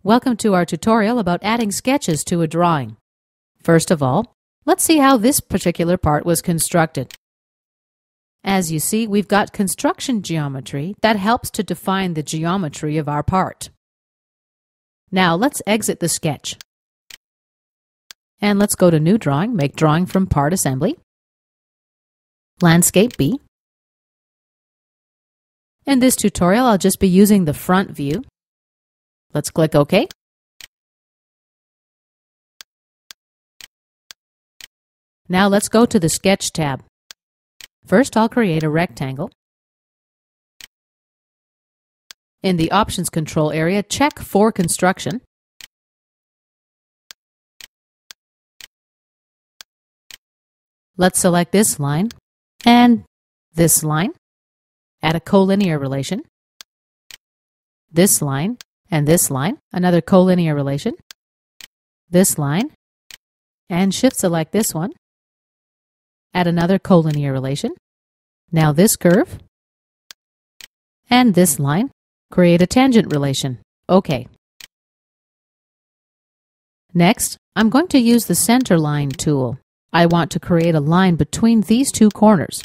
Welcome to our tutorial about adding sketches to a drawing. First of all, let's see how this particular part was constructed. As you see, we've got construction geometry that helps to define the geometry of our part. Now let's exit the sketch. And let's go to New Drawing, make Drawing from Part Assembly, Landscape B. In this tutorial, I'll just be using the front view. Let's click OK. Now let's go to the Sketch tab. First, I'll create a rectangle. In the Options control area, check for construction. Let's select this line and this line. Add a collinear relation. This line and this line, another collinear relation. This line, and shift select this one. Add another collinear relation. Now this curve and this line, create a tangent relation. OK. Next, I'm going to use the center line tool. I want to create a line between these two corners.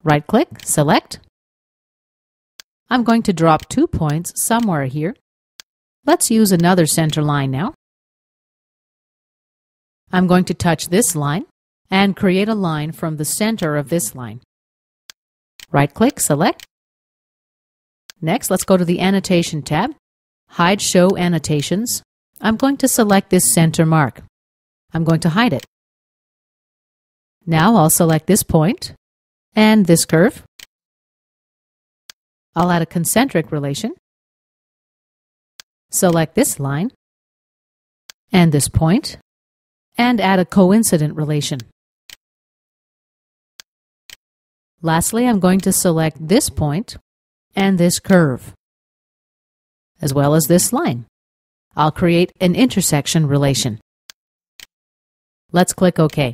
Right-click, select. I'm going to drop 2 points somewhere here. Let's use another center line now. I'm going to touch this line and create a line from the center of this line. Right-click, select. Next, let's go to the Annotation tab. Hide Show Annotations. I'm going to select this center mark. I'm going to hide it. Now I'll select this point and this curve. I'll add a concentric relation. Select this line and this point and add a coincident relation. Lastly, I'm going to select this point and this curve, as well as this line. I'll create an intersection relation. Let's click OK.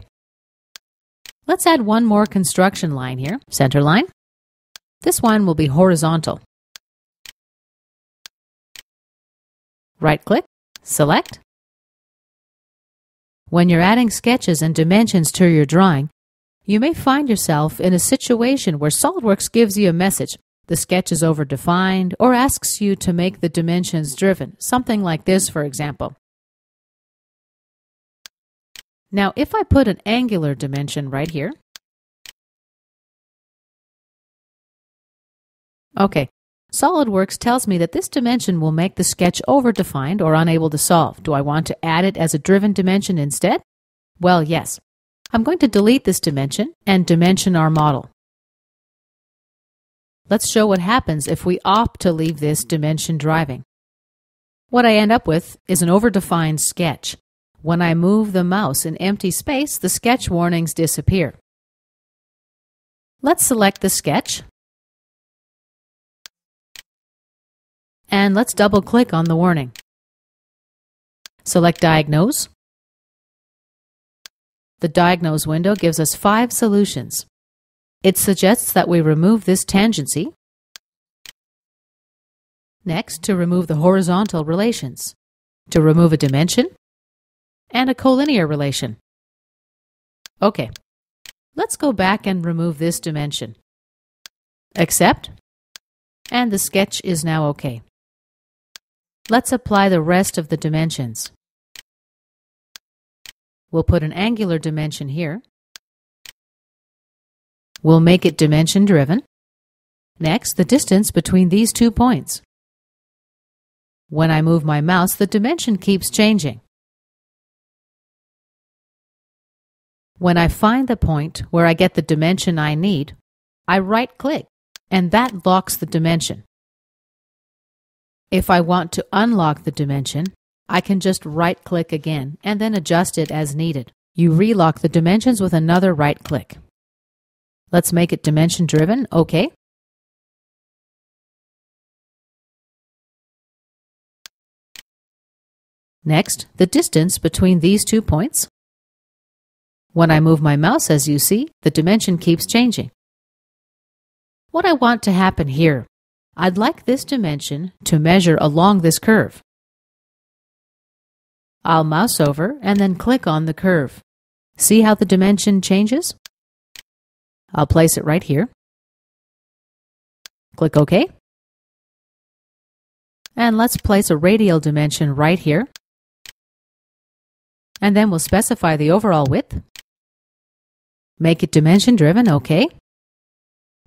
Let's add one more construction line here, center line. This one will be horizontal. Right-click, select. When you're adding sketches and dimensions to your drawing, you may find yourself in a situation where SolidWorks gives you a message. The sketch is overdefined or asks you to make the dimensions driven, something like this, for example. Now, if I put an angular dimension right here, okay, SolidWorks tells me that this dimension will make the sketch overdefined or unable to solve. Do I want to add it as a driven dimension instead? Well, yes. I'm going to delete this dimension and dimension our model. Let's show what happens if we opt to leave this dimension driving. What I end up with is an overdefined sketch. When I move the mouse in empty space, the sketch warnings disappear. Let's select the sketch. And let's double-click on the warning. Select Diagnose. The Diagnose window gives us 5 solutions. It suggests that we remove this tangency. Next, to remove the horizontal relations. To remove a dimension and a collinear relation. OK. Let's go back and remove this dimension. Accept. And the sketch is now OK. Let's apply the rest of the dimensions. We'll put an angular dimension here. We'll make it dimension driven. Next, the distance between these 2 points. When I move my mouse, the dimension keeps changing. When I find the point where I get the dimension I need, I right-click, and that locks the dimension. If I want to unlock the dimension, I can just right-click again and then adjust it as needed. You relock the dimensions with another right-click. Let's make it dimension-driven. OK. Next, the distance between these 2 points. When I move my mouse, as you see, the dimension keeps changing. What I want to happen here I'd like this dimension to measure along this curve. I'll mouse over and then click on the curve. See how the dimension changes? I'll place it right here. Click OK. And let's place a radial dimension right here. And then we'll specify the overall width. Make it dimension driven, OK.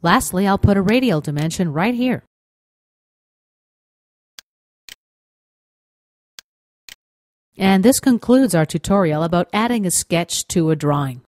Lastly, I'll put a radial dimension right here. And this concludes our tutorial about adding a sketch to a drawing.